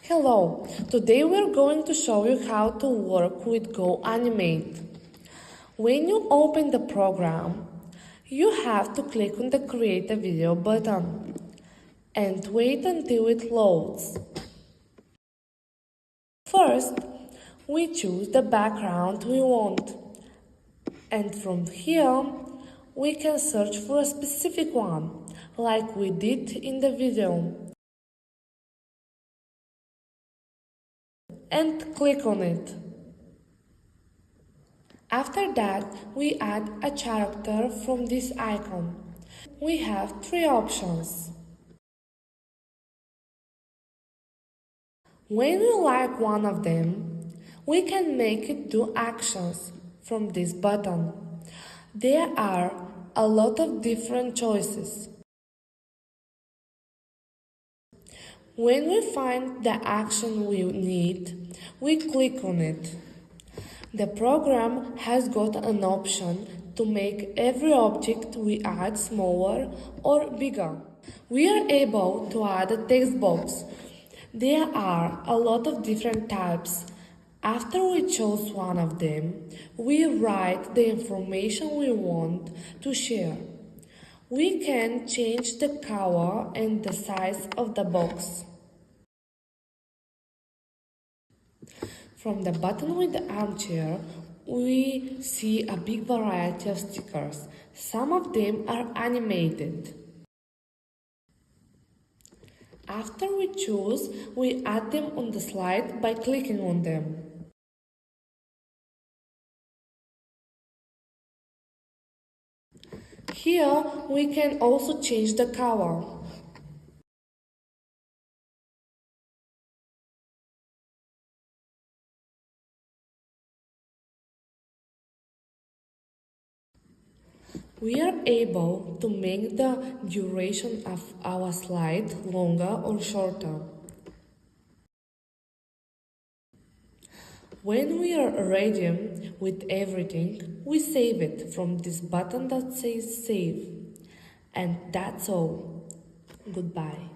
Hello, today we're going to show you how to work with Go Animate. When you open the program, you have to click on the Create a Video button and wait until it loads. First, we choose the background we want, and from here, we can search for a specific one, like we did in the video, and click on it. After that, we add a character from this icon. We have three options. When we like one of them, we can make it do actions from this button. There are a lot of different choices. When we find the action we need, we click on it. The program has got an option to make every object we add smaller or bigger. We are able to add a text box. There are a lot of different types. After we choose one of them, we write the information we want to share. We can change the color and the size of the box. From the button with the armchair, we see a big variety of stickers. Some of them are animated. After we choose, we add them on the slide by clicking on them. Here, we can also change the color. We are able to make the duration of our slide longer or shorter. When we are ready with everything, we save it from this button that says Save. And that's all. Goodbye.